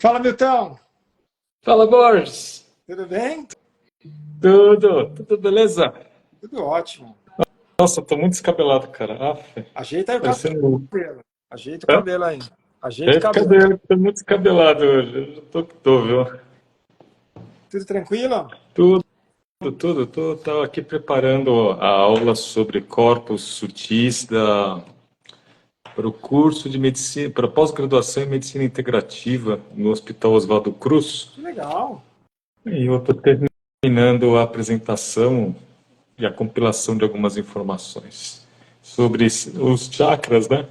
Fala, Milton. Fala, Borges. Tudo bem? Tudo beleza? Tudo ótimo. Nossa, eu tô muito descabelado, cara. Ajeita aí o Parecendo. cabelo. Ajeita o Hã? cabelo aí. Ajeita o É, cabelo. cadê? Tô muito descabelado hoje. Eu já tô que tô, viu? Tudo tranquilo? Tudo. Tava aqui preparando a aula sobre corpos sutis para o curso de medicina, para pós-graduação em medicina integrativa no Hospital Oswaldo Cruz. Que legal. E eu estou terminando a apresentação e a compilação de algumas informações sobre os chakras, né?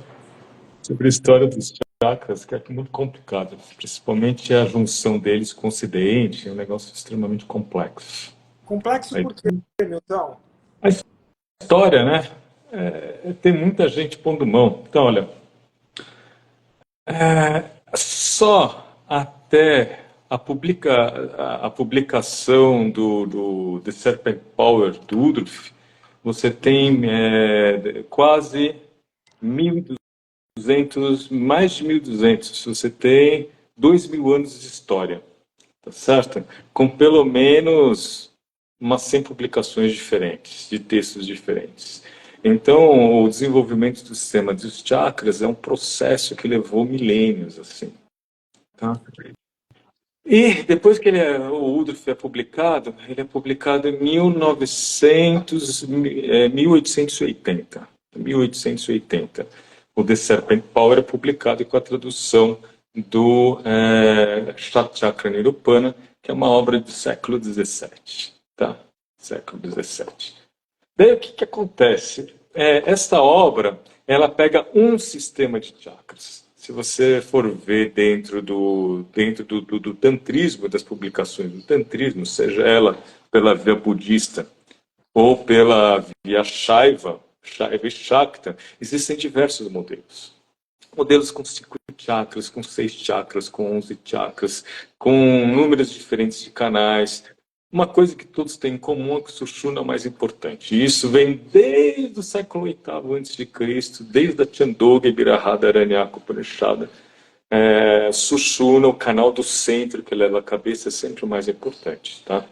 Sobre a história dos chakras, que é muito complicado, principalmente a junção deles com o ocidente, é um negócio extremamente complexo. Complexo Aí, por quê, Milton? a história, né? Tem muita gente pondo mão. Então, olha, só até a publicação do The Serpent Power do Woodruff, você tem quase 1.200, mais de 1.200. Você tem 2.000 anos de história, tá certo? Com pelo menos umas 100 publicações diferentes, de textos diferentes. Então, o desenvolvimento do sistema dos chakras é um processo que levou milênios, assim, tá? E depois que o Woodruff é publicado, ele é publicado em 1880. 1880. O The Serpent Power é publicado com a tradução do Shatchakra Nirupana, que é uma obra do século XVII. Tá? Século XVII. Daí o que acontece? Esta obra, ela pega um sistema de chakras. Se você for ver dentro do tantrismo, das publicações do tantrismo, seja ela pela via budista ou pela via Shaiva e Shakta, existem diversos modelos. Modelos com 5 chakras, com 6 chakras, com 11 chakras, com números diferentes de canais. Uma coisa que todos têm em comum é que o Sushumna é o mais importante. E isso vem desde o século VIII a.C., desde a Chandogya Birahada Aranyaka Upanishada. Sushumna, o canal do centro que leva a cabeça, é sempre o mais importante. Tá?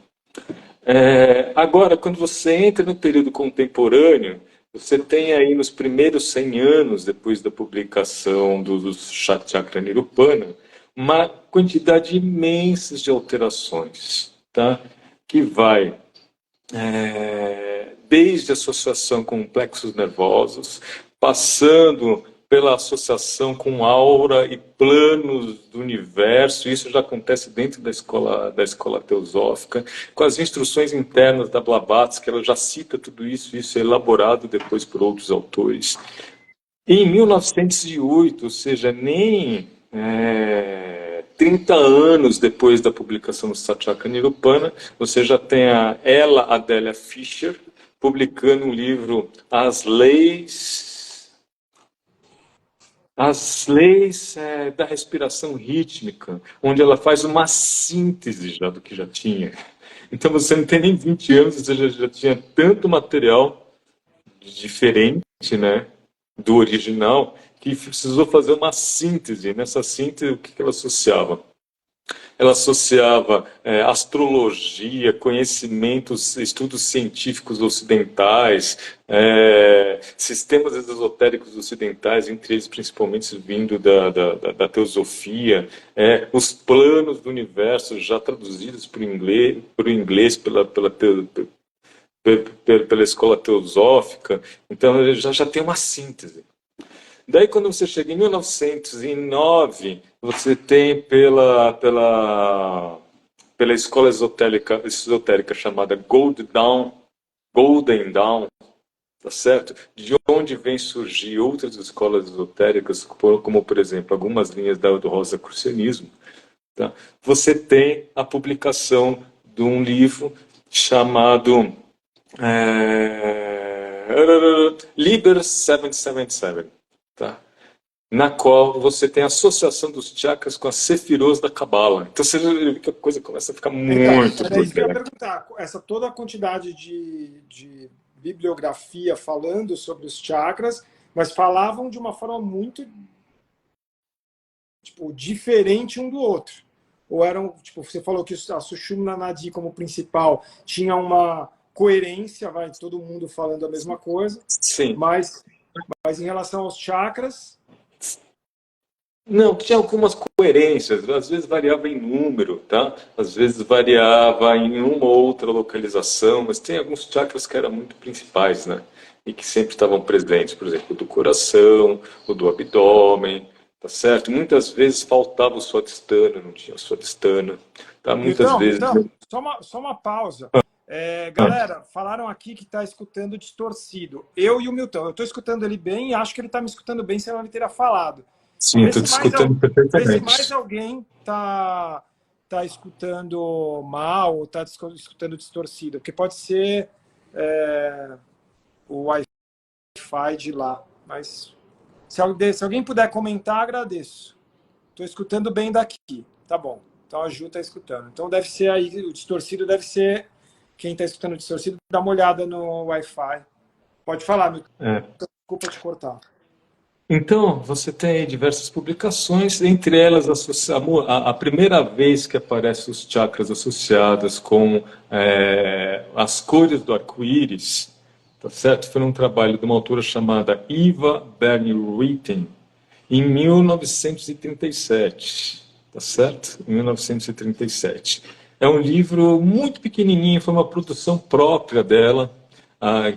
Agora, quando você entra no período contemporâneo, você tem aí nos primeiros 100 anos, depois da publicação do Shatchakra Nirupana, uma quantidade imensa de alterações, tá? Que vai desde a associação com plexos nervosos, passando pela associação com aura e planos do universo. Isso já acontece dentro da escola teosófica, com as instruções internas da Blavatsky, ela já cita tudo isso, isso é elaborado depois por outros autores. Em 1908, ou seja, nem 30 anos depois da publicação do Shatchakra Nirupana, você já tem ela, Adélia Fischer, publicando um livro As Leis da Respiração Rítmica, onde ela faz uma síntese já do que já tinha. Então você não tem nem 20 anos, você já tinha tanto material diferente, né, do original, que precisou fazer uma síntese. Nessa síntese, o que ela associava? Ela associava astrologia, conhecimentos, estudos científicos ocidentais, sistemas esotéricos ocidentais, entre eles principalmente vindo da teosofia, os planos do universo já traduzidos para o inglês pela escola teosófica. Então já tem uma síntese. Daí, quando você chega em 1909, você tem pela escola esotérica chamada Golden Dawn, tá certo? De onde vem surgir outras escolas esotéricas, como, por exemplo, algumas linhas do Rosacrucianismo. Tá? Você tem a publicação de um livro chamado Liber 777. Tá? Na qual você tem a associação dos chakras com as sefirot da Cabala. Então você vê que a coisa começa a ficar Então, muito era isso que eu ia doida. perguntar. Essa toda a quantidade de bibliografia falando sobre os chakras, mas falavam de uma forma muito, tipo, diferente um do outro. Ou eram, tipo, você falou que a Sushumna Nadi como principal tinha uma coerência, vai, todo mundo falando a mesma coisa, Sim. mas em relação aos chakras... Não, tinha algumas coerências, às vezes variava em número, tá? Às vezes variava em uma ou outra localização, mas tem alguns chakras que eram muito principais, né? E que sempre estavam presentes, por exemplo, o do coração, o do abdômen, tá certo? Muitas vezes faltava o swadhisthana, não tinha o swadhisthana, tá? Muitas vezes... Milton, só uma pausa. Galera, falaram aqui que está escutando distorcido. Eu e o Milton, eu estou escutando ele bem e acho que ele está me escutando bem, senão ele teria falado. Sim, estou te escutando Vê se mais perfeitamente. alguém tá escutando mal ou está escutando distorcido, porque pode ser o Wi-Fi de lá. Mas se alguém puder comentar, agradeço. Estou escutando bem daqui. Tá bom. Então a Ju está escutando. Então deve ser aí, o distorcido deve ser quem está escutando distorcido, dá uma olhada no Wi-Fi. Pode falar, Milton. Desculpa te cortar. Então, você tem diversas publicações, entre elas a primeira vez que aparecem os chakras associados com as cores do arco-íris, tá certo? Foi um trabalho de uma autora chamada Eva Bernstein, em 1937, tá certo? Em 1937. É um livro muito pequenininho, foi uma produção própria dela.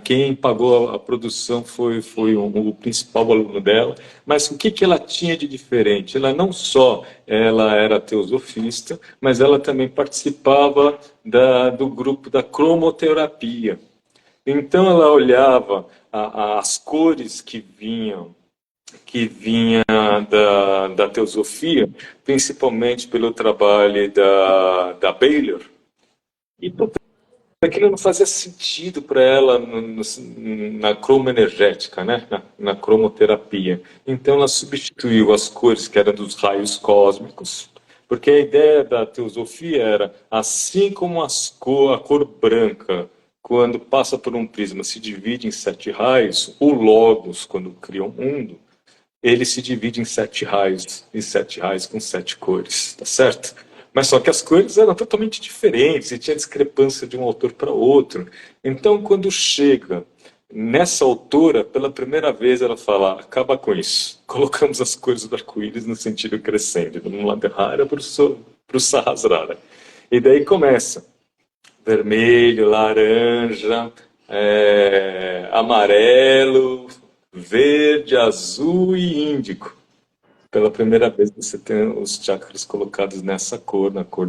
Quem pagou a produção foi o principal aluno dela, mas o que ela tinha de diferente? Ela não só ela era teosofista, mas ela também participava do grupo da cromoterapia. Então ela olhava as cores que vinha da teosofia, principalmente pelo trabalho da Baylor, e aquilo não fazia sentido para ela na cromoenergética, né? Na cromoterapia. Então ela substituiu as cores que eram dos raios cósmicos, porque a ideia da teosofia era, assim como a cor branca, quando passa por um prisma, se divide em 7 raios, o Logos, quando cria o mundo, ele se divide em 7 raios, e 7 raios com 7 cores, tá certo? Mas só que as cores eram totalmente diferentes e tinha discrepância de um autor para outro. Então, quando chega nessa autora, pela primeira vez ela fala, acaba com isso. Colocamos as cores do arco-íris no sentido crescente, do Muladhara para o Sahasrara. E daí começa vermelho, laranja, amarelo, verde, azul e índico. Pela primeira vez você tem os chakras colocados nessa cor, na cor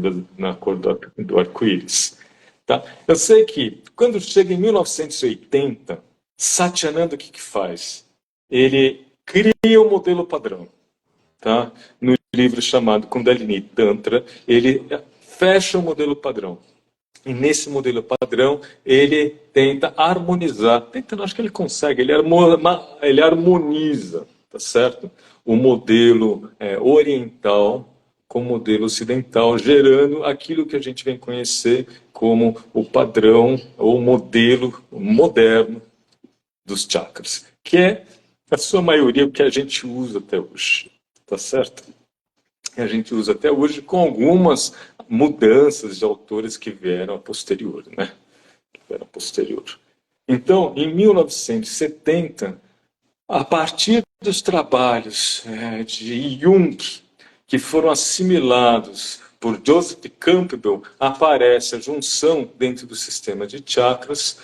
do arco-íris. Tá? Eu sei que quando chega em 1980, Satyananda o que faz? Ele cria o modelo padrão. Tá? No livro chamado Kundalini Tantra, ele fecha o modelo padrão. E nesse modelo padrão, ele tenta harmonizar. Tentando, acho que ele consegue, ele harmoniza, tá certo? O modelo oriental com o modelo ocidental, gerando aquilo que a gente vem conhecer como o padrão ou modelo moderno dos chakras, que é, na sua maioria, o que a gente usa até hoje, tá certo? A gente usa até hoje com algumas mudanças de autores que vieram a posterior, né? Vieram a posterior. Então, em 1970, a partir dos trabalhos de Jung, que foram assimilados por Joseph Campbell, aparece a junção dentro do sistema de chakras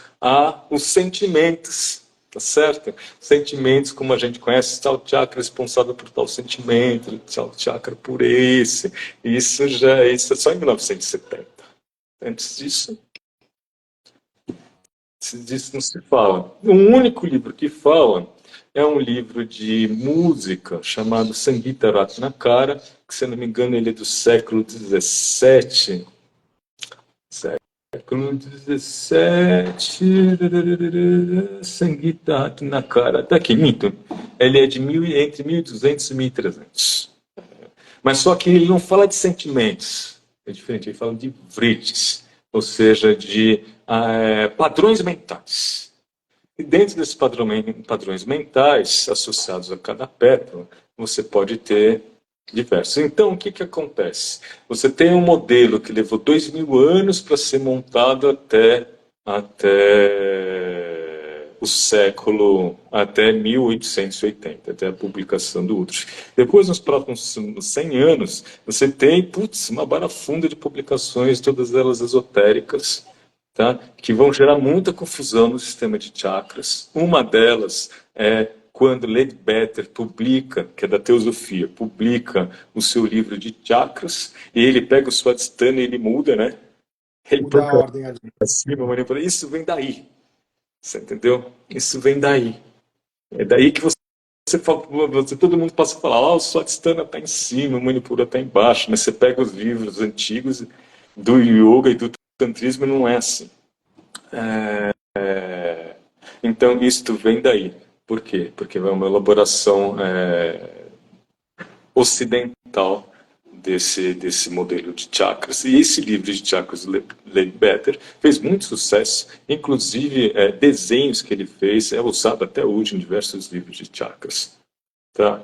os sentimentos, tá certo? Sentimentos, como a gente conhece, tal chakra responsável por tal sentimento, tal chakra por esse. Isso é só em 1970. Antes disso não se fala. O único livro que fala é um livro de música chamado Sangeeta Ratnakara, que, se eu não me engano, ele é do século XVII. Século XVII. Sangeeta Ratnakara. Está aqui, minto. Ele é entre 1200 e 1300. Mas só que ele não fala de sentimentos. É diferente, ele fala de vritis, ou seja, de padrões mentais. E dentro desses padrões mentais, associados a cada pétala, você pode ter Diversos. Então, o que que acontece? Você tem um modelo que levou 2.000 anos para ser montado até o século, até 1880, até a publicação do Utrecht. Depois, nos próximos 100 anos, você tem, putz, uma barafunda de publicações, todas elas esotéricas, tá? Que vão gerar muita confusão no sistema de chakras. Uma delas é quando Leadbeater publica, que é da Teosofia, publica o seu livro de chakras, e ele pega o Swadhisthana e ele muda, né? Ele põe Muda a ordem ali. para cima, manipula. Isso vem daí, você entendeu? Isso vem daí. É daí que você fala, todo mundo passa a falar, o Swadhisthana está em cima, o Manipura está embaixo, mas você pega os livros antigos do yoga e do tantrismo, não é assim. Então, isto vem daí. Por quê? Porque é uma elaboração ocidental desse modelo de chakras. E esse livro de chakras, Leadbeater, fez muito sucesso. Inclusive, desenhos que ele fez é usado até hoje em diversos livros de chakras. Tá?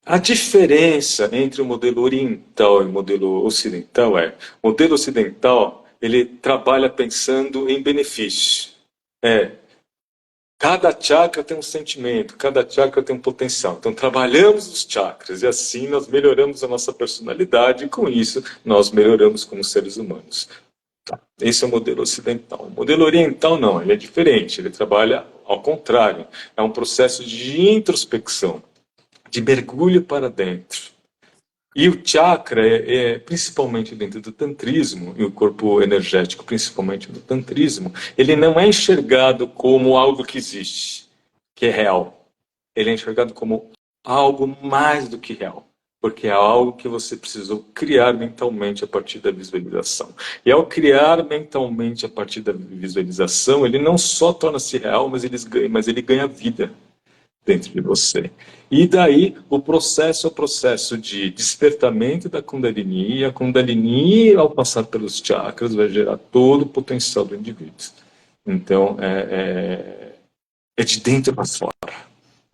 A diferença entre o modelo oriental e o modelo ocidental o modelo ocidental ele trabalha pensando em benefício. Cada chakra tem um sentimento, cada chakra tem um potencial. Então, trabalhamos os chakras e assim nós melhoramos a nossa personalidade e com isso nós melhoramos como seres humanos. Tá. Esse é o modelo ocidental. O modelo oriental não, ele é diferente, ele trabalha ao contrário. É um processo de introspecção, de mergulho para dentro. E o chakra, principalmente dentro do tantrismo, e o corpo energético, principalmente do tantrismo, ele não é enxergado como algo que existe, que é real. Ele é enxergado como algo mais do que real, porque é algo que você precisou criar mentalmente a partir da visualização. E ao criar mentalmente a partir da visualização, ele não só torna-se real, mas ele ganha vida dentro de você. E daí o processo é o processo de despertamento da Kundalini, e a Kundalini, ao passar pelos chakras, vai gerar todo o potencial do indivíduo. Então, é de dentro para fora,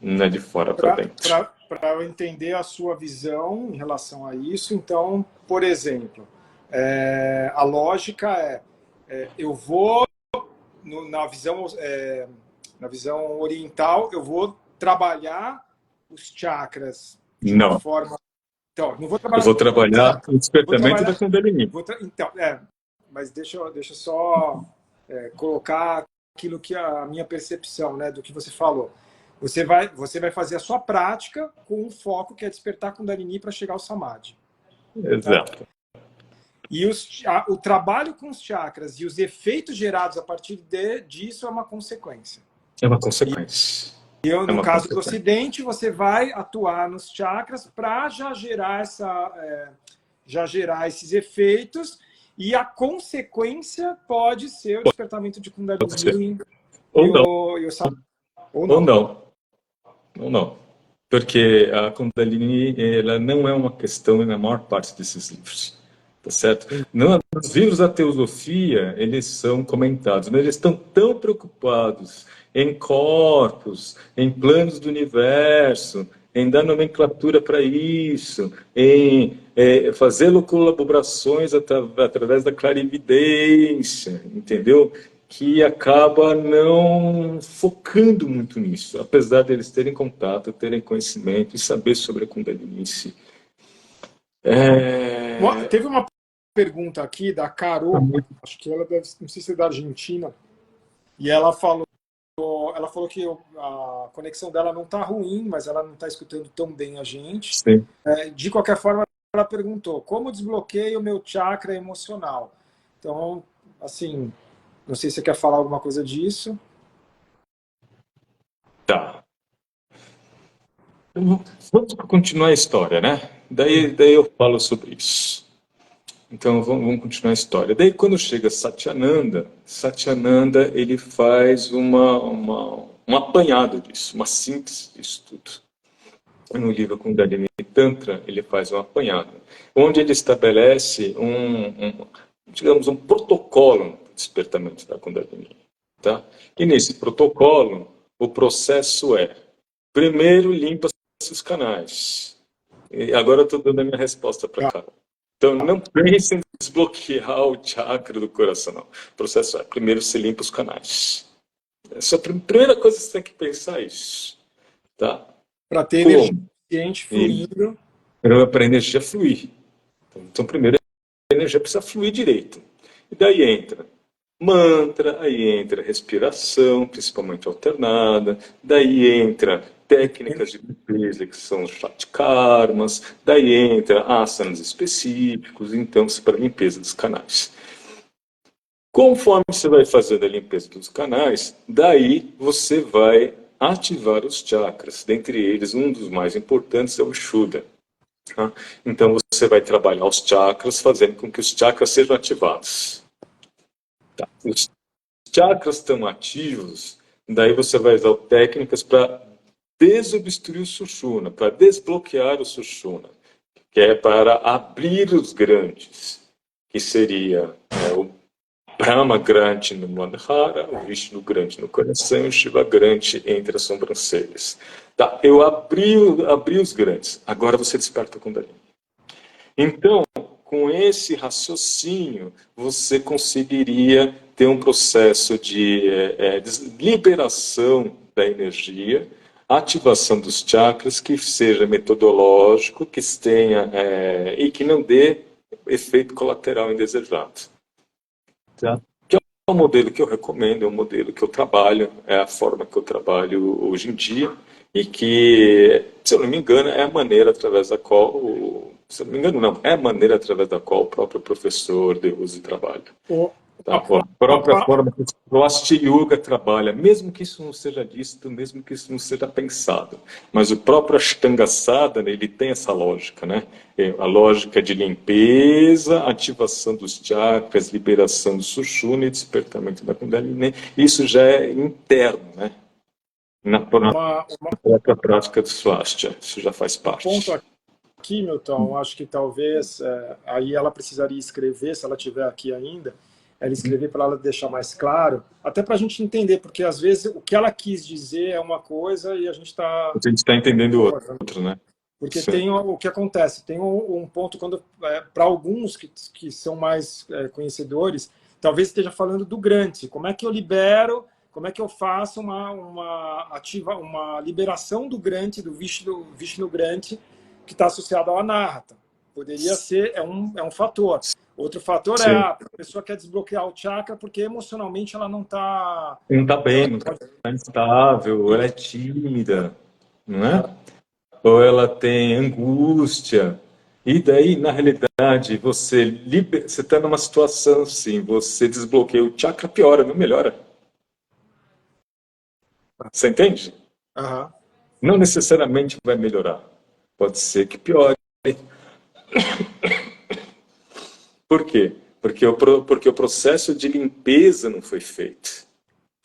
não é de fora para dentro. Para eu entender a sua visão em relação a isso, então, por exemplo, a lógica eu vou, na visão oriental, eu vou trabalhar os chakras de uma Não. forma. Então, não vou trabalhar. Eu vou trabalhar o despertamento da Kundalini. Então, mas deixa eu só colocar aquilo que a minha percepção, né, do que você falou. Você vai fazer a sua prática com um foco que é despertar Kundalini para chegar ao Samadhi. Exato. Tá? E o trabalho com os chakras e os efeitos gerados a partir disso é uma consequência. É uma consequência. No caso do Ocidente, você vai atuar nos chakras para já gerar esses efeitos, e a consequência pode ser o despertamento de Kundalini. Ou não. Porque a Kundalini ela não é uma questão na maior parte desses livros. Tá certo? Não, os livros da teosofia, eles são comentados, mas eles estão tão preocupados em corpos, em planos do universo, em dar nomenclatura para isso, em fazer colaborações através da clarividência, entendeu? Que acaba não focando muito nisso, apesar deles terem contato, terem conhecimento e saber sobre a Kundalini em si. Teve uma pergunta aqui da Carol, acho que ela deve, não sei se é da Argentina, e ela falou que a conexão dela não está ruim, mas ela não está escutando tão bem a gente. Sim. De qualquer forma, ela perguntou: como desbloqueio o meu chakra emocional? Então, assim, não sei se você quer falar alguma coisa disso. Tá. Vamos continuar a história, né? Daí eu falo sobre isso. Então, vamos continuar a história. Daí, quando chega Satyananda ele faz um apanhado disso, uma síntese disso tudo. No livro Kundalini Tantra, ele faz um apanhado, onde ele estabelece digamos, um protocolo de despertamento da Kundalini. Tá? E nesse protocolo, o processo primeiro, limpa-se os canais. E agora eu estou dando a minha resposta para cá. Então, não pense em desbloquear o chakra do coração, não. O processo é, primeiro, você limpa os canais. Essa é a primeira coisa que você tem que pensar é isso. Tá? Para ter energia suficiente fluindo. Para a energia fluir. Então, primeiro, a energia precisa fluir direito. E daí entra mantra, aí entra respiração, principalmente alternada, daí entra técnicas de limpeza, que são os shatkarmas, daí entra asanas específicos, então, para limpeza dos canais. Conforme você vai fazendo a limpeza dos canais, daí você vai ativar os chakras. Dentre eles, um dos mais importantes é o Shuddha. Tá? Então, você vai trabalhar os chakras, fazendo com que os chakras sejam ativados. Tá. Os chakras estão ativos, daí você vai usar técnicas para desobstruir o Sushumna, para desbloquear o Sushumna, que é para abrir os grandes, que seria o Brahma grande no Manhara, o Vishnu grande no coração e o Shiva grande entre as sobrancelhas. Tá, eu abri os grandes, agora você desperta a Kundalini. Então, com esse raciocínio, você conseguiria ter um processo de liberação da energia, ativação dos chakras, que seja metodológico, que tenha e que não dê efeito colateral indesejado. Tá? Que é o modelo que eu recomendo, é o modelo que eu trabalho, é a forma que eu trabalho hoje em dia, e que, se eu não me engano, é a maneira através da qual, se eu não me engano, não, é a maneira através da qual o próprio professor de uso e trabalho. Tá? A própria forma que o Asti Yoga trabalha, mesmo que isso não seja dito, mesmo que isso não seja pensado. Mas o próprio Ashtanga Sadhana, ele tem essa lógica, né? A lógica de limpeza, ativação dos chakras, liberação do Sushumna e despertamento da Kundalini. Isso já é interno, né? Na própria prática do Swastika. Isso já faz parte. Ponto aqui, Milton, acho que talvez aí ela precisaria escrever, se ela estiver aqui ainda, ela escrever para ela deixar mais claro, até para a gente entender, porque às vezes o que ela quis dizer é uma coisa e a gente está entendendo outro, né? Porque sim, tem o que acontece, tem um ponto quando para alguns que são mais conhecedores, talvez esteja falando do Grant, como é que eu libero, como é que eu faço uma liberação do Grant, do Vishnu Grant, que está associado ao Anahata. Poderia ser, é um fator. Outro fator sim, a pessoa quer desbloquear o chakra porque emocionalmente ela não está... Não está bem, não está instável, ela é tímida, não é? Ou ela tem angústia. E daí, na realidade, você está numa situação assim, você desbloqueia o chakra, piora, não melhora. Você entende? Uhum. Não necessariamente vai melhorar. Pode ser que piore. Por quê? Porque o processo de limpeza não foi feito.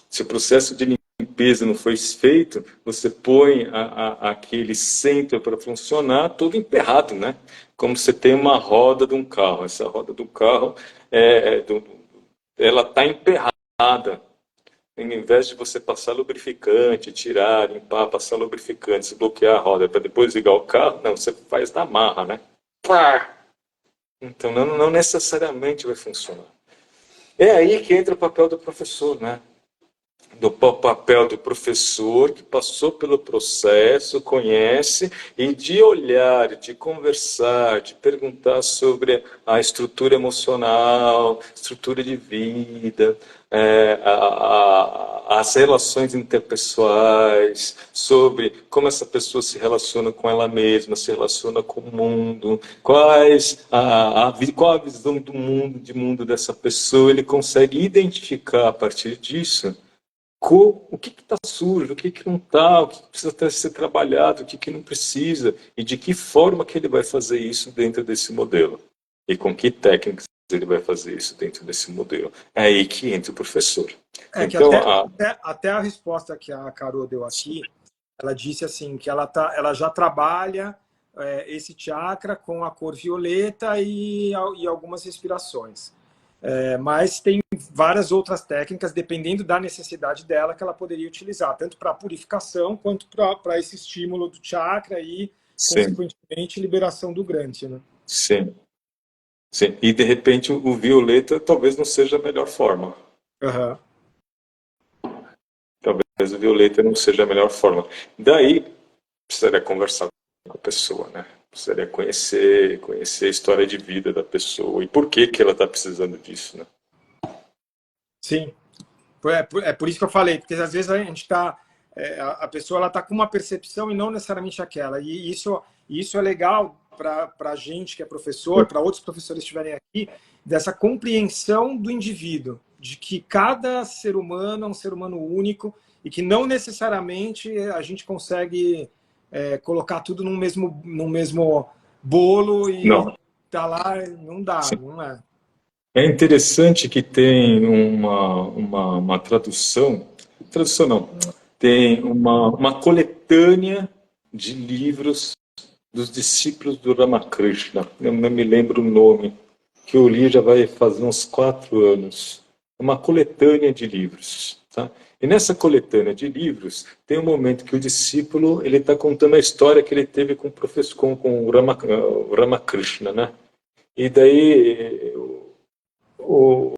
Se o processo de limpeza não foi feito, você põe aquele centro para funcionar todo emperrado, né? Como você tem uma roda de um carro. Essa roda do carro, ela está emperrada. Em vez de você passar lubrificante, tirar, limpar, passar lubrificante, desbloquear a roda para depois ligar o carro, não, você faz na marra, né? Então não necessariamente vai funcionar. É aí que entra o papel do professor, né? Do papel do professor que passou pelo processo, conhece, e de olhar, de conversar, de perguntar sobre a estrutura emocional, estrutura de vida, as relações interpessoais, sobre como essa pessoa se relaciona com ela mesma, se relaciona com o mundo, qual a visão do mundo dessa pessoa, ele consegue identificar a partir disso o que está sujo, o que não está, o que precisa ser trabalhado, o que não precisa, e de que forma que ele vai fazer isso dentro desse modelo. E com que técnicas ele vai fazer isso dentro desse modelo. É aí que entra o professor. Então, até a resposta que a Carol deu aqui, ela disse assim, que ela já trabalha esse chakra com a cor violeta e algumas respirações. Mas tem várias outras técnicas, dependendo da necessidade dela, que ela poderia utilizar, tanto para purificação quanto para esse estímulo do chakra e sim, consequentemente, liberação do Grant, né? sim, sim. E de repente o violeta talvez não seja a melhor forma. Aham. Talvez o violeta não seja a melhor forma. Daí precisaria conversar com a pessoa, né? Precisaria conhecer a história de vida da pessoa e por que que ela está precisando disso, né? Sim. É por isso que eu falei, porque às vezes a gente está. A pessoa ela está com uma percepção e não necessariamente aquela. E isso é legal para a gente que é professor, para outros professores que estiverem aqui, dessa compreensão do indivíduo, de que cada ser humano é um ser humano único e que não necessariamente a gente consegue colocar tudo num mesmo bolo e Não. tá lá, não dá, Sim. não é. É interessante que tem uma tradução não, tem uma coletânea de livros dos discípulos do Ramakrishna. Eu não me lembro o nome, que eu li já vai fazer uns 4 anos. É uma coletânea de livros. Tá? E nessa coletânea de livros tem um momento que o discípulo ele está contando a história que ele teve com o professor, com o Ramakrishna, né? E daí o,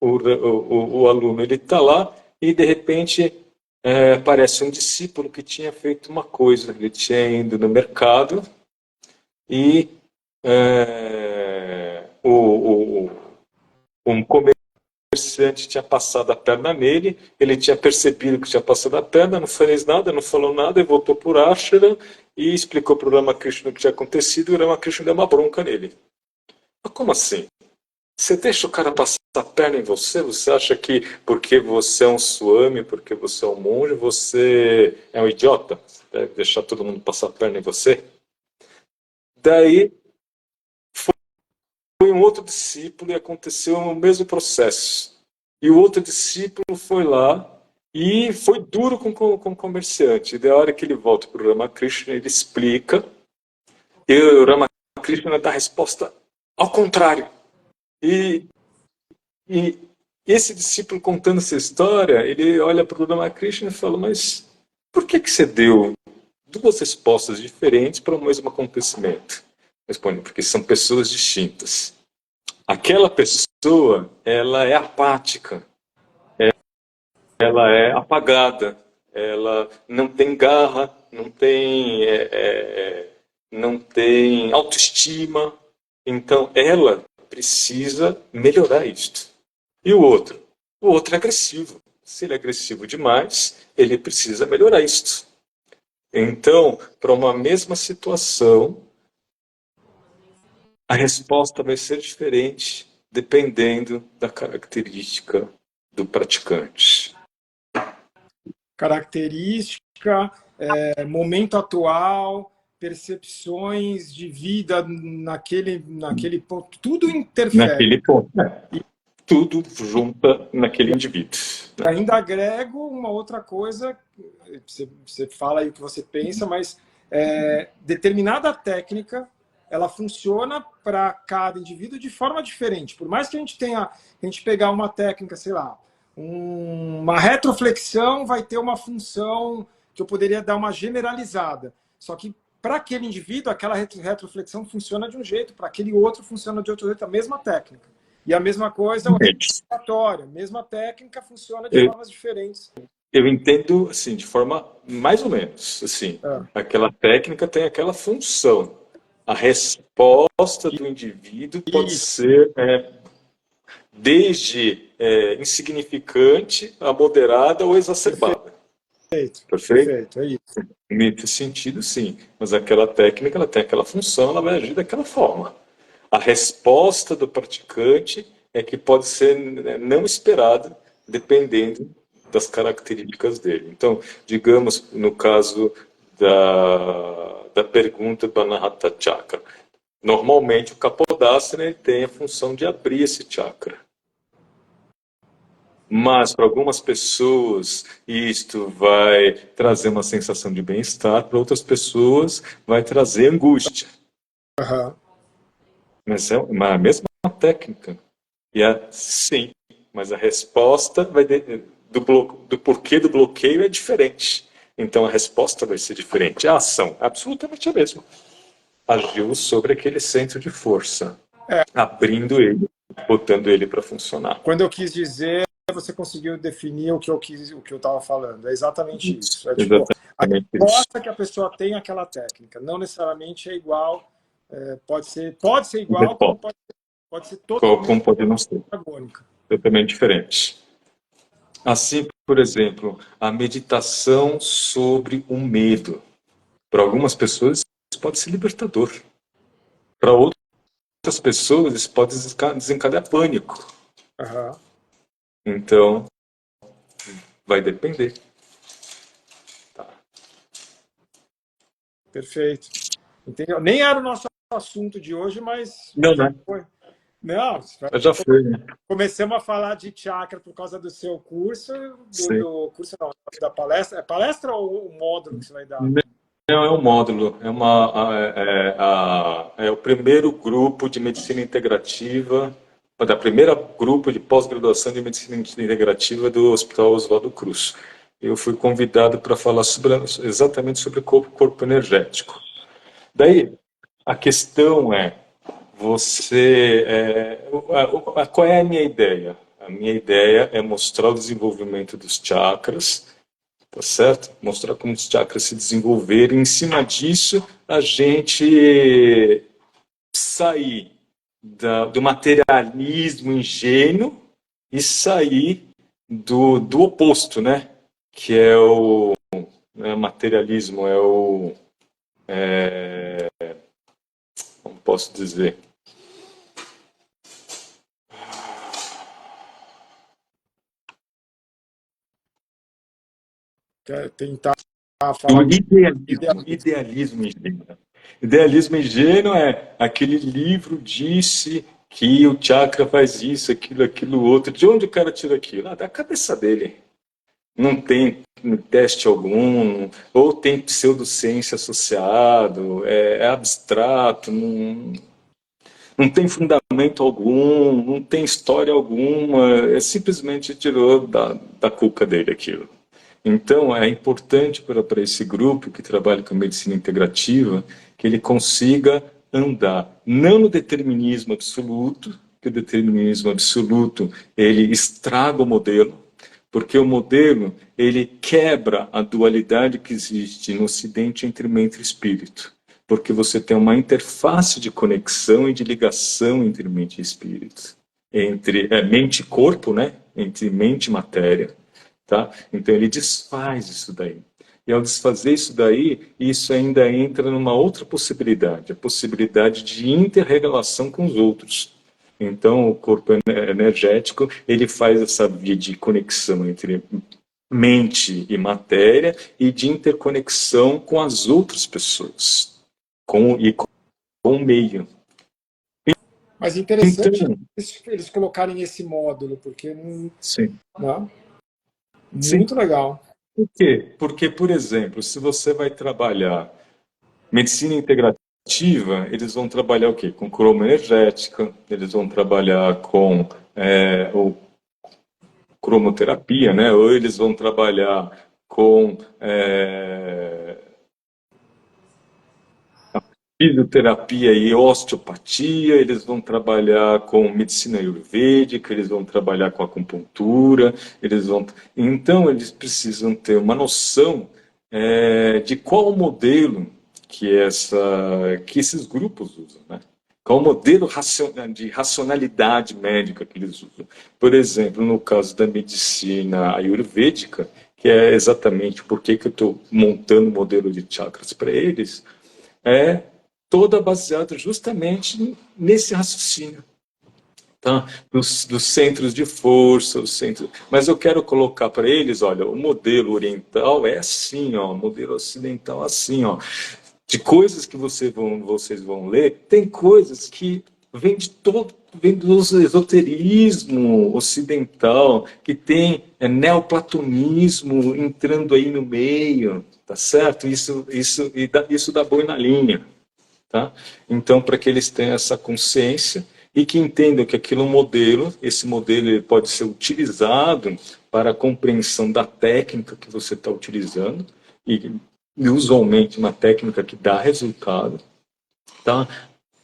o aluno ele está lá e de repente aparece um discípulo que tinha feito uma coisa. Ele tinha ido no mercado e um comerciante tinha passado a perna nele, ele tinha percebido que tinha passado a perna, não fez nada, não falou nada, e voltou por Ashram e explicou para o Ramakrishna o que tinha acontecido, e o Ramakrishna deu uma bronca nele. Mas como assim? Você deixa o cara passar a perna em você? Você acha que porque você é um swami, porque você é um monge, você é um idiota? Você deve deixar todo mundo passar a perna em você? Daí foi um outro discípulo e aconteceu o mesmo processo. E o outro discípulo foi lá e foi duro com o comerciante. E da hora que ele volta para o Ramakrishna, ele explica, e o Ramakrishna dá a resposta ao contrário. E, e esse discípulo contando essa história, ele olha para o Ramakrishna e fala, mas por que você deu duas respostas diferentes para o mesmo acontecimento? Responde, porque são pessoas distintas. Aquela pessoa, ela é apática, ela é apagada, ela não tem garra, não tem autoestima. Então, ela precisa melhorar isto. E o outro? O outro é agressivo. Se ele é agressivo demais, ele precisa melhorar isto. Então, para uma mesma situação, a resposta vai ser diferente dependendo da característica do praticante. Característica, momento atual, percepções de vida naquele ponto, tudo interfere. Naquele ponto. Tudo junta naquele indivíduo. Ainda agrego uma outra coisa, você fala aí o que você pensa, mas determinada técnica ela funciona para cada indivíduo de forma diferente. Por mais que a gente pegar uma técnica, sei lá, uma retroflexão vai ter uma função que eu poderia dar uma generalizada. Só que para aquele indivíduo, aquela retroflexão funciona de um jeito, para aquele outro funciona de outro jeito, a mesma técnica. E a mesma coisa, o respiratório, a mesma técnica funciona de Eu, formas diferentes. eu entendo assim, de forma mais ou menos. Assim, aquela técnica tem aquela função. A resposta do indivíduo pode Isso, ser desde insignificante a moderada ou exacerbada. perfeito, Perfeito? perfeito, é isso. Nesse sentido, sim. Mas aquela técnica, ela tem aquela função, ela vai agir daquela forma. A resposta do praticante é que pode ser não esperada, dependendo das características dele. Então, digamos, no caso da pergunta do Anahata Chakra. Normalmente, o Kapodasana ele tem a função de abrir esse chakra. Mas para algumas pessoas isto vai trazer uma sensação de bem-estar, para outras pessoas vai trazer angústia. Uhum. Mas é a mesma técnica. E mas a resposta do porquê do bloqueio é diferente. Então a resposta vai ser diferente. A ação é absolutamente a mesma. Agiu sobre aquele centro de força, abrindo ele, botando ele para funcionar. Quando eu quis dizer, você conseguiu definir o que eu estava falando. É exatamente isso. É tipo, a resposta que a pessoa tem àquela técnica. Não necessariamente é igual. Pode ser igual, como pode ser totalmente como pode não ser. antagônica. Totalmente diferente. Assim, por exemplo, a meditação sobre o medo. Para algumas pessoas, isso pode ser libertador. Para outras pessoas, isso pode desencadear pânico. Uhum. Então, vai depender. Tá. Perfeito. Entendeu? Nem era o nosso assunto de hoje, mas Não, já né? foi. Não, Já foi, né? começamos a falar de chakra por causa do seu curso, do curso não, da palestra. É palestra ou o módulo que você vai dar? Não, é um módulo, é o primeiro grupo de medicina integrativa, da primeira grupo de pós-graduação de medicina integrativa do Hospital Oswaldo Cruz. Eu fui convidado para falar exatamente sobre o corpo energético. Daí, a questão é, qual é a minha ideia? A minha ideia é mostrar o desenvolvimento dos chakras, tá certo? Mostrar como os chakras se desenvolveram. Em cima disso, a gente sair do materialismo ingênuo e sair do oposto, né? Que é o materialismo, como posso dizer? Quer tentar O falar idealismo ingênuo. Idealismo ingênuo é aquele livro disse que o chakra faz isso, aquilo outro. De onde o cara tira aquilo? Da cabeça dele. Não tem teste algum, ou tem pseudociência associado, é abstrato, não tem fundamento algum, não tem história alguma, simplesmente tirou da cuca dele aquilo. Então, é importante para esse grupo que trabalha com medicina integrativa que ele consiga andar não no determinismo absoluto, que o determinismo absoluto ele estraga o modelo, porque o modelo ele quebra a dualidade que existe no Ocidente entre mente e espírito, porque você tem uma interface de conexão e de ligação entre mente e espírito, entre mente e corpo, né? Entre mente e matéria. Tá? Então ele desfaz isso daí. E ao desfazer isso daí, isso ainda entra numa outra possibilidade, a possibilidade de interrelação com os outros. Então o corpo energético, ele faz essa via de conexão entre mente e matéria e de interconexão com as outras pessoas, com o meio. Mas interessante Então, eles colocarem esse módulo, porque sim. não, Sim. muito legal. Por quê? Porque, por exemplo, se você vai trabalhar medicina integrativa, eles vão trabalhar o quê? Com cromoenergética, eles vão trabalhar com o cromoterapia, né? Ou eles vão trabalhar com fisioterapia e osteopatia, eles vão trabalhar com medicina ayurvédica, eles vão trabalhar com acupuntura, então eles precisam ter uma noção de qual modelo que esses grupos usam, né? Qual o modelo de racionalidade médica que eles usam. Por exemplo, no caso da medicina ayurvédica, que é exatamente por que eu estou montando o modelo de chakras para eles, é toda baseada justamente nesse raciocínio, tá? Dos centros de força, mas eu quero colocar para eles, olha, o modelo oriental é assim, ó, o modelo ocidental é assim, ó. De coisas que vocês vão ler, tem coisas que vem do esoterismo ocidental, que tem neoplatonismo entrando aí no meio, tá certo? Isso dá boi na linha. Tá? Então, para que eles tenham essa consciência e que entendam que aquilo é um modelo, esse modelo ele pode ser utilizado para a compreensão da técnica que você está utilizando, e usualmente uma técnica que dá resultado, tá?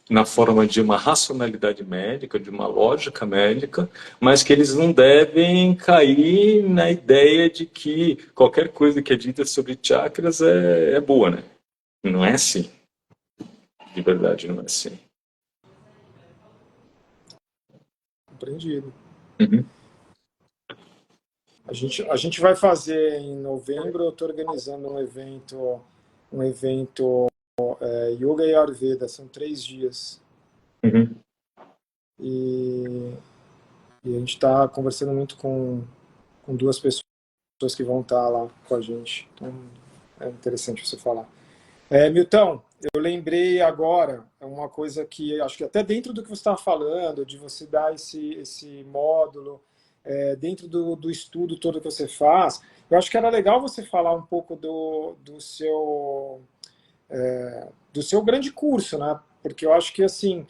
Na forma de uma racionalidade médica, de uma lógica médica, mas que eles não devem cair na ideia de que qualquer coisa que é dita sobre chakras é boa, né? Não é assim. De verdade, não é assim. Compreendido. Uhum. A gente vai fazer em novembro, eu estou organizando um evento Yoga e Ayurveda, são 3 dias. Uhum. E, e a gente está conversando muito com 2 pessoas que vão estar lá com a gente. Então, é interessante você falar. Milton, eu lembrei agora uma coisa que acho que até dentro do que você estava falando, de você dar esse módulo, dentro do estudo todo que você faz, eu acho que era legal você falar um pouco do seu grande curso, né? Porque eu acho que, assim,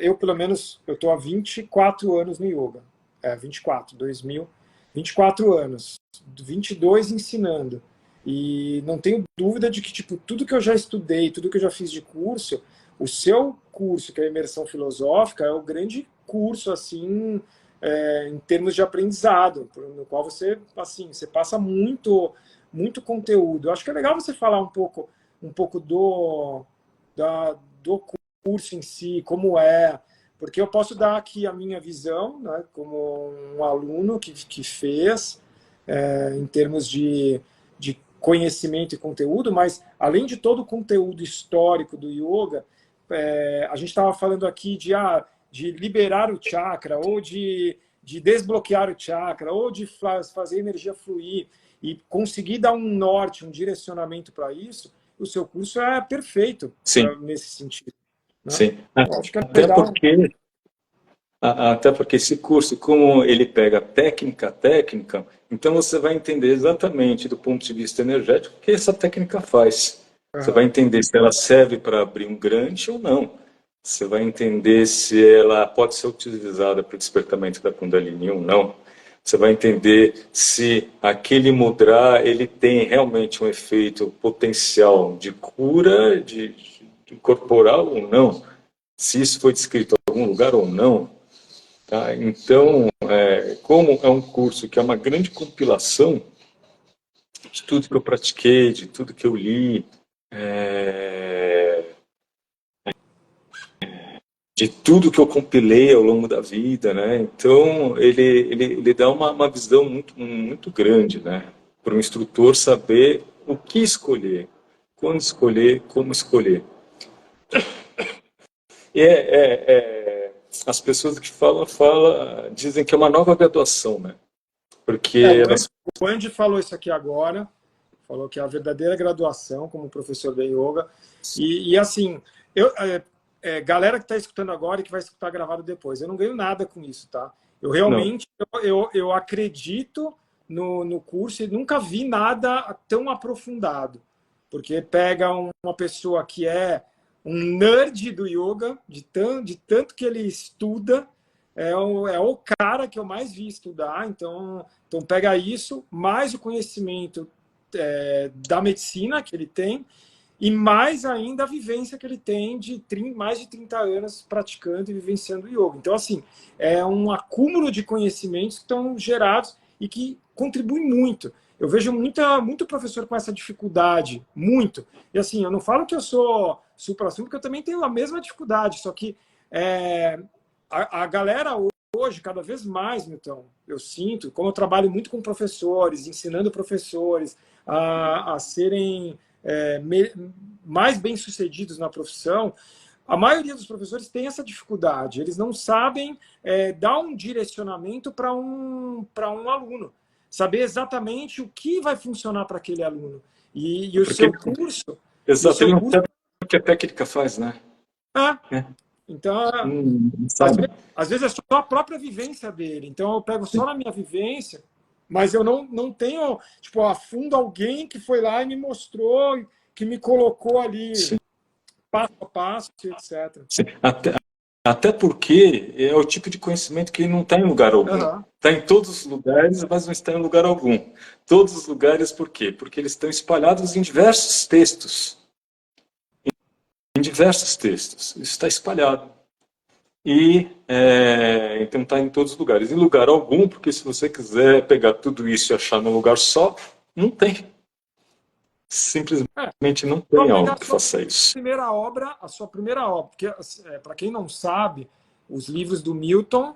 eu, pelo menos, eu estou há 24 anos no yoga. 24 anos. 22 ensinando. E não tenho dúvida de que, tipo, tudo que eu já estudei, tudo que eu já fiz de curso, o seu curso, que é a imersão filosófica, é o grande curso, assim, em termos de aprendizado, no qual você, assim, você passa muito conteúdo. Eu acho que é legal você falar um pouco do curso em si, como é, porque eu posso dar aqui a minha visão, né, como um aluno que fez, em termos de conhecimento e conteúdo, mas além de todo o conteúdo histórico do yoga, a gente estava falando aqui de liberar o chakra, ou de desbloquear o chakra, ou de fazer a energia fluir, e conseguir dar um norte, um direcionamento para isso, o seu curso é perfeito Sim, nesse sentido. Né? sim. Eu acho que é Até legal. porque Até porque esse curso, como ele pega técnica a técnica, então você vai entender exatamente do ponto de vista energético o que essa técnica faz. Você vai Uhum. entender se ela serve para abrir um grande ou não. Você vai entender se ela pode ser utilizada para o despertamento da Kundalini ou não. Você vai entender se aquele mudra ele tem realmente um efeito potencial de cura de corporal ou não. Se isso foi descrito em algum lugar ou não. Tá? Então, como é um curso que é uma grande compilação de tudo que eu pratiquei, de tudo que eu li, de tudo que eu compilei ao longo da vida, né? Então, ele dá uma visão muito grande, né? Para o instrutor saber o que escolher, quando escolher, como escolher. E as pessoas que dizem que é uma nova graduação, né? Porque elas... O Andy falou isso aqui agora, falou que é a verdadeira graduação como professor de yoga. E assim, galera que está escutando agora e que vai escutar gravado depois, eu não ganho nada com isso, tá? Eu Não, realmente eu acredito no curso e nunca vi nada tão aprofundado. Porque pega uma pessoa que é um nerd do yoga, de tanto que ele estuda, é o cara que eu mais vi estudar, então pega isso, mais o conhecimento da medicina que ele tem, e mais ainda a vivência que ele tem de mais de 30 anos praticando e vivenciando yoga. Então, assim, é um acúmulo de conhecimentos que estão gerados e que contribuem muito. Eu vejo muito professor com essa dificuldade, muito. E assim, eu não falo que eu sou supra-sumo, porque eu também tenho a mesma dificuldade, só que a galera hoje, cada vez mais, Milton, eu sinto, como eu trabalho muito com professores, ensinando professores a serem mais bem-sucedidos na profissão, a maioria dos professores tem essa dificuldade. Eles não sabem dar um direcionamento para um aluno, saber exatamente o que vai funcionar para aquele aluno. E o porque seu curso... E o exato, ele seu não curso sabe o que a técnica faz, né? é, É, então, não às sabe. vezes, às vezes é só a própria vivência dele. Então, eu pego só na minha vivência, mas eu não tenho, tipo, a fundo alguém que foi lá e me mostrou, que me colocou ali Sim, passo a passo, etc. sim. Até porque é o tipo de conhecimento que não está em lugar algum. Aham. Está em todos os lugares, mas não está em lugar algum. Todos os lugares, por quê? Porque eles estão espalhados em diversos textos. Em diversos textos. Isso está espalhado. E então está em todos os lugares. Em lugar algum, porque se você quiser pegar tudo isso e achar num lugar só, não tem. É, Simplesmente não só tem pegar algo que faça isso. a sua primeira obra, porque para quem não sabe, os livros do Milton,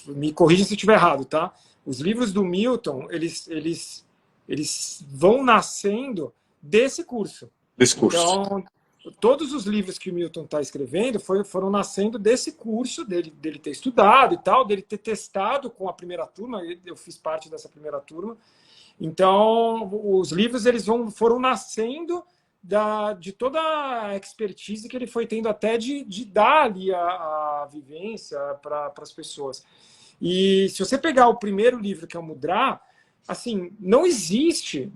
me corrija se eu estiver errado, tá? Os livros do Milton, eles vão nascendo desse curso. Discurso. Então, todos os livros que o Milton está escrevendo foram nascendo desse curso, dele ter estudado e tal, dele ter testado com a primeira turma, eu fiz parte dessa primeira turma. Então, os livros foram nascendo de toda a expertise que ele foi tendo até de dar ali a vivência para as pessoas. E se você pegar o primeiro livro, que é o Mudra, assim, não existe.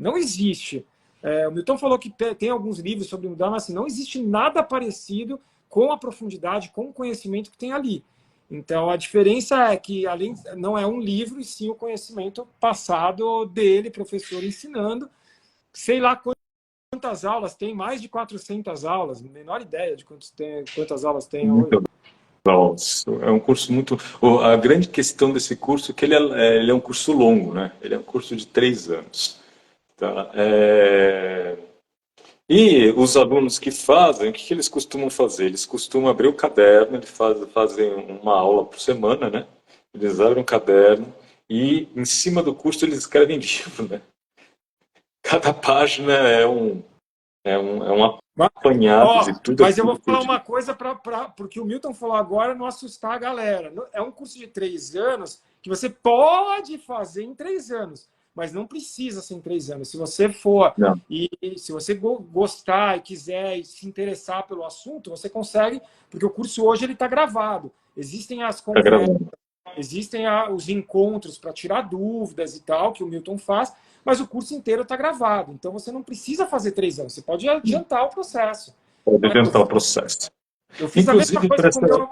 O Milton falou que tem alguns livros sobre Mudra, mas assim, não existe nada parecido com a profundidade, com o conhecimento que tem ali. Então, a diferença é que além não é um livro, e sim o conhecimento passado dele, professor ensinando. Sei lá quantas aulas tem, mais de 400 aulas, menor ideia de quantas aulas tem hoje. Muito legal. É um curso muito. A grande questão desse curso é que ele é um curso longo, né? Ele é um curso de 3 anos. Tá? E os alunos que fazem, o que eles costumam fazer? Eles costumam abrir o caderno, eles fazem uma aula por semana, né? Eles abrem um caderno e em cima do curso eles escrevem livro, né? Cada página é um apanhado de tudo Mas eu aquilo vou que eu falar digo. uma coisa porque o Milton falou agora, não assustar a galera. É um curso de 3 anos que você pode fazer em 3 anos, mas não precisa ser em 3 anos. Se você for Não, e se você gostar e quiser e se interessar pelo assunto, você consegue, porque o curso hoje ele está gravado. Existem as tá conversas, gravando. existem os encontros para tirar dúvidas e tal, que o Milton faz, mas o curso inteiro está gravado. Então você não precisa fazer 3 anos, você pode adiantar o processo. Pode adiantar o processo. Eu fiz a mesma Inclusive, coisa para essa.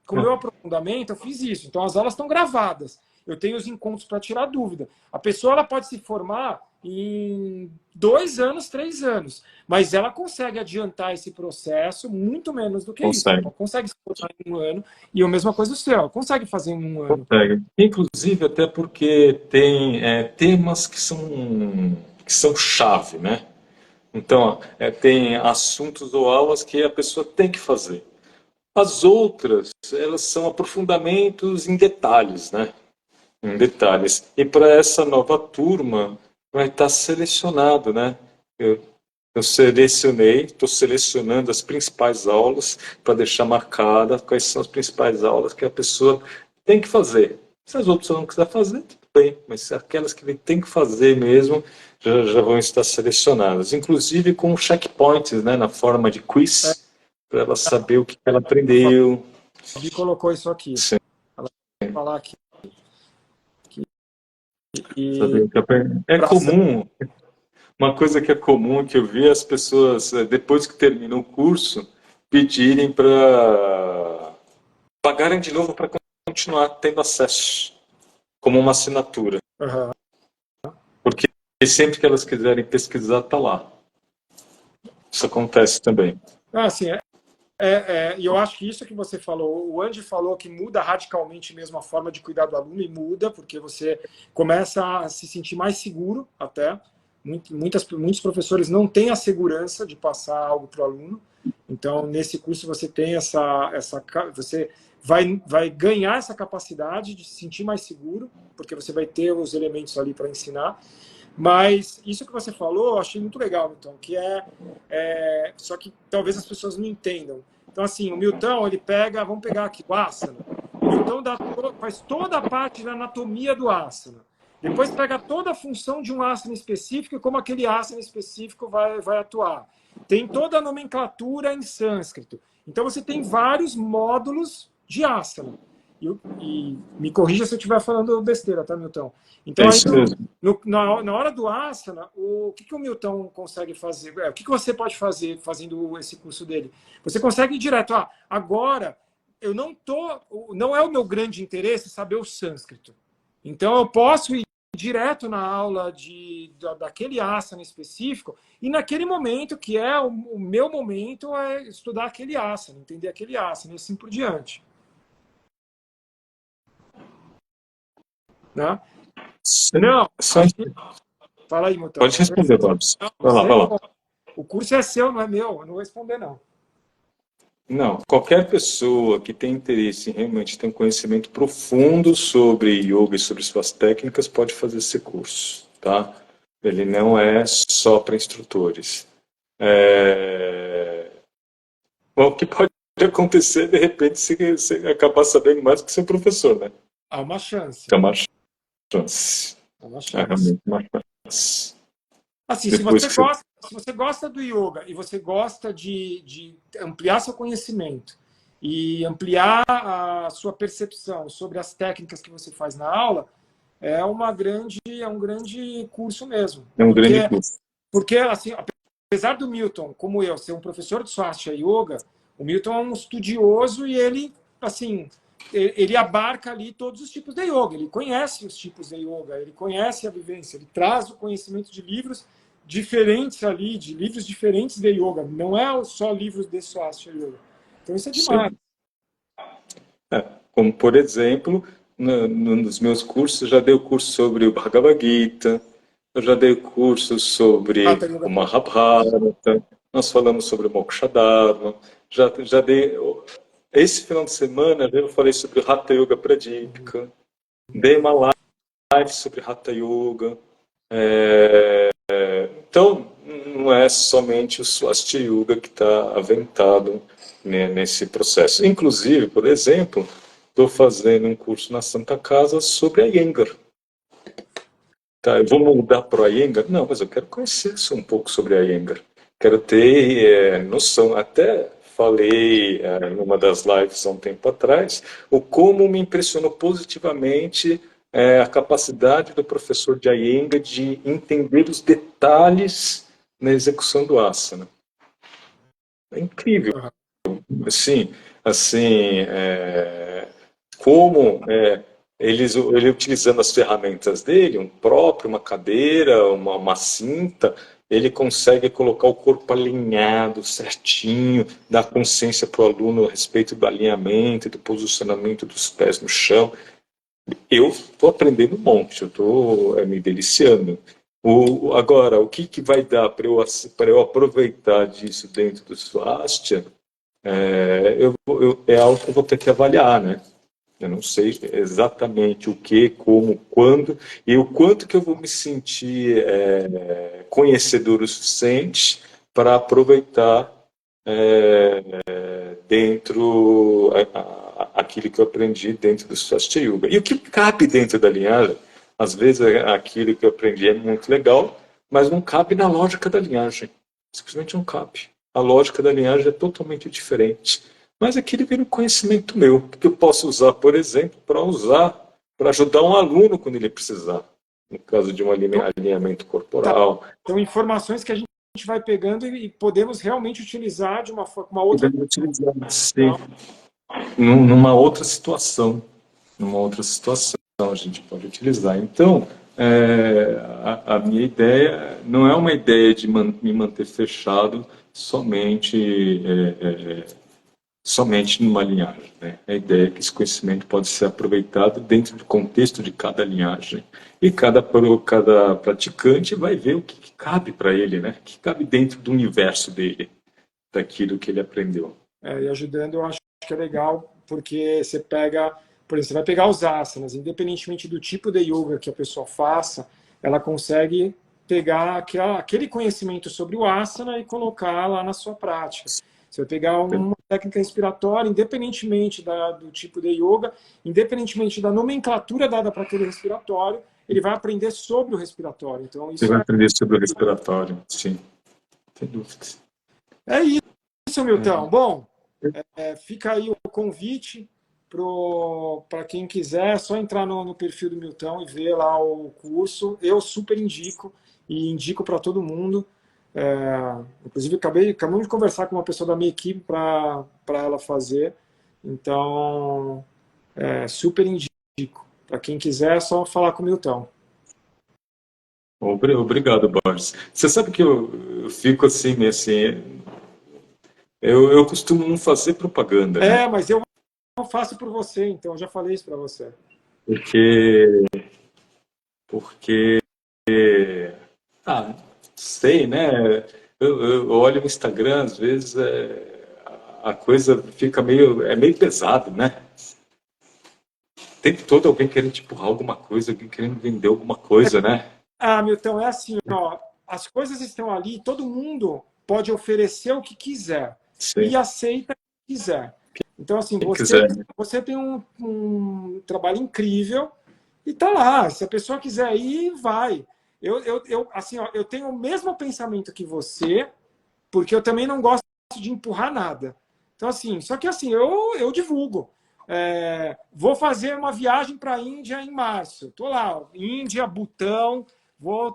com o meu aprofundamento, eu fiz isso. Então as aulas estão gravadas. Eu tenho os encontros para tirar dúvida. A pessoa ela pode se formar em 2 anos, 3 anos, mas ela consegue adiantar esse processo muito menos do que isso. Consegue. Ela consegue se formar em 1 ano e a mesma coisa o seu, ela consegue fazer em 1 ano. Consegue. Inclusive, até porque tem temas que são chave, né? Então, tem assuntos ou aulas que a pessoa tem que fazer. As outras, elas são aprofundamentos em detalhes, né? Em detalhes. E para essa nova turma, vai estar selecionado, né? Eu estou selecionando as principais aulas para deixar marcada quais são as principais aulas que a pessoa tem que fazer. Se as outras não quiser fazer, tudo bem, mas aquelas que ele tem que fazer mesmo já vão estar selecionadas, inclusive com checkpoints, né, na forma de quiz, para ela saber o que ela aprendeu. A Vi colocou isso aqui. Sim, Ela vai falar aqui. saber E o que aprendeu. É pra, comum, uma coisa que é comum que eu vi as pessoas, depois que terminam o curso, pedirem para pagarem de novo para continuar tendo acesso, como uma assinatura. uhum. Porque sempre que elas quiserem pesquisar, está lá. Isso acontece também. Assim, e eu acho que isso que você falou, o Andy falou que muda radicalmente mesmo a forma de cuidar do aluno, e muda, porque você começa a se sentir mais seguro até. Muitos professores não têm a segurança de passar algo para o aluno, então nesse curso você tem você vai ganhar essa capacidade de se sentir mais seguro, porque você vai ter os elementos ali para ensinar. Mas isso que você falou, eu achei muito legal, Milton, que só que talvez as pessoas não entendam. Então, assim, o Milton, ele pega, vamos pegar aqui o asana. O Milton faz toda a parte da anatomia do asana. Depois pega toda a função de um asana específico e como aquele asana específico vai atuar. Tem toda a nomenclatura em sânscrito. Então, você tem vários módulos de asana. E me corrija se eu estiver falando besteira, tá, Milton? Então, É aí, isso mesmo. na hora do asana, o que o Milton consegue fazer? O que você pode fazer fazendo esse curso dele? Você consegue ir direto, agora, eu não é o meu grande interesse saber o sânscrito. Então, eu posso ir direto na aula daquele asana específico e naquele momento, que é o meu momento, é estudar aquele asana, entender aquele asana e assim por diante. Né? Não, Só... fala aí, Mutão. Pode responder, Babs. Vai lá, vai lá. O curso é seu, não é meu. Eu não vou responder, não. Não, qualquer pessoa que tem interesse em realmente ter um conhecimento profundo sobre yoga e sobre suas técnicas pode fazer esse curso, tá? Ele não é só para instrutores. O que pode acontecer, de repente, se você acabar sabendo mais que seu professor, né? Há uma chance. É uma chance. Há uma É chance. realmente uma chance. Assim, Depois se você gosta do yoga e você gosta de ampliar seu conhecimento e ampliar a sua percepção sobre as técnicas que você faz na aula, é um grande curso mesmo. É um grande curso. Porque, assim, apesar do Milton, como eu, ser um professor de Swastika Yoga, o Milton é um estudioso e ele, assim, ele abarca ali todos os tipos de yoga. Ele conhece os tipos de yoga, ele conhece a vivência, ele traz o conhecimento de livros diferentes ali, de livros diferentes de yoga. Não é só livros de Swastika Yoga. Então isso é demais. Como, por exemplo, nos meus cursos, eu já dei o curso sobre o Bhagavad Gita, eu já dei o curso sobre o Mahabharata, nós falamos sobre o Mokshadharma, já dei... Esse final de semana eu falei sobre o Hatha Yoga Pradipika, dei uma live sobre Hatha Yoga. Então, não é somente o Swastika Yoga que está aventado, né, nesse processo. Inclusive, por exemplo, estou fazendo um curso na Santa Casa sobre a Iyengar. Tá, eu vou mudar para a Iyengar? Não, mas eu quero conhecer um pouco sobre a Iyengar. Quero ter noção. Até falei numa das lives há um tempo atrás o como me impressionou positivamente a capacidade do professor de Iyengar de entender os detalhes na execução do asana. É incrível. Assim, como ele utilizando as ferramentas dele, um próprio, uma cadeira, uma cinta, ele consegue colocar o corpo alinhado, certinho, dar consciência para o aluno a respeito do alinhamento e do posicionamento dos pés no chão. Eu estou aprendendo um monte, eu estou me deliciando. Agora, o que vai dar para eu aproveitar disso dentro do Swastika é algo que eu vou ter que avaliar, né? Eu não sei exatamente o que, como, quando e o quanto que eu vou me sentir conhecedor o suficiente para aproveitar dentro aquilo que eu aprendi dentro do Swastika Yoga. E o que cabe dentro da linhagem, às vezes aquilo que eu aprendi é muito legal, mas não cabe na lógica da linhagem. Simplesmente não cabe. A lógica da linhagem é totalmente diferente. Mas aquilo vira um conhecimento meu, que eu posso usar, por exemplo, para ajudar um aluno quando ele precisar, no caso de um alinhamento corporal. São informações que a gente vai pegando e podemos realmente utilizar de uma outra forma. Sim. Numa outra situação. A gente pode utilizar. Então, a minha ideia não é uma ideia de me manter fechado somente numa linhagem, né? A ideia é que esse conhecimento pode ser aproveitado dentro do contexto de cada linhagem. E cada praticante vai ver o que cabe para ele, né? O que cabe dentro do universo dele, daquilo que ele aprendeu. E ajudando, eu acho que é legal, porque você pega, por exemplo, você vai pegar os asanas, independentemente do tipo de yoga que a pessoa faça, ela consegue pegar aquele conhecimento sobre o asana e colocar lá na sua prática. Você vai pegar uma técnica respiratória, independentemente do tipo de yoga, independentemente da nomenclatura dada para aquele respiratório, ele vai aprender sobre o respiratório. Então, isso Ele vai aprender sobre o respiratório, sim. Sem dúvidas. É isso, Milton. Bom, fica aí o convite para quem quiser, é só entrar no perfil do Milton e ver lá o curso. Eu super indico e indico para todo mundo. Inclusive, acabamos de conversar com uma pessoa da minha equipe para ela fazer. Então, super indico. Para quem quiser, é só falar com o Milton. Obrigado, Boris. Você sabe que eu fico assim, eu costumo não fazer propaganda, né? Mas eu faço por você, então, eu já falei isso para você. Porque, não sei, né? Eu olho o Instagram, às vezes a coisa fica meio pesado, né? O tempo todo alguém querendo te empurrar alguma coisa, alguém querendo vender alguma coisa, né? Milton, é assim, ó, as coisas estão ali, todo mundo pode oferecer o que quiser Sim, e aceita o que quiser. Então, assim, quem quiser. você tem um trabalho incrível e tá lá. Se a pessoa quiser ir, vai. Assim, ó, eu tenho o mesmo pensamento que você, porque eu também não gosto de empurrar nada. Então, assim, só que assim, eu divulgo. Vou fazer uma viagem para a Índia em março. Tô lá, ó, Índia, Butão,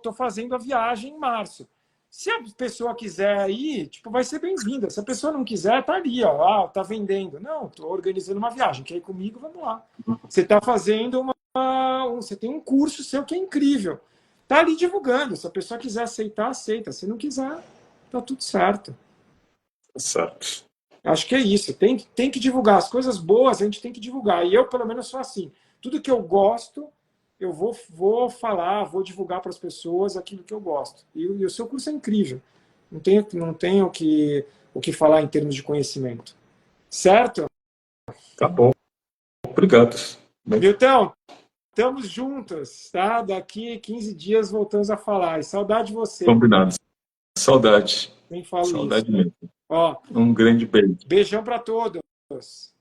tô fazendo a viagem em março. Se a pessoa quiser ir, tipo, vai ser bem-vinda. Se a pessoa não quiser, tá ali, ó, tá vendendo. Não, tô organizando uma viagem. Quer ir comigo? Vamos lá. Você tá fazendo você tem um curso seu que é incrível. Tá ali divulgando. Se a pessoa quiser aceitar, aceita. Se não quiser, tá tudo certo. Certo. Acho que é isso. Tem que divulgar. As coisas boas a gente tem que divulgar. E eu, pelo menos, sou assim. Tudo que eu gosto, eu vou falar, vou divulgar para as pessoas aquilo que eu gosto. E o seu curso é incrível. Não tenho o que falar em termos de conhecimento. Certo? Tá bom. Obrigado. Milton, estamos juntos, tá? Daqui 15 dias voltamos a falar. E saudade de você. Combinado. Saudade. Nem falo isso. Saudade mesmo. Ó, Um grande beijo. beijão para todos.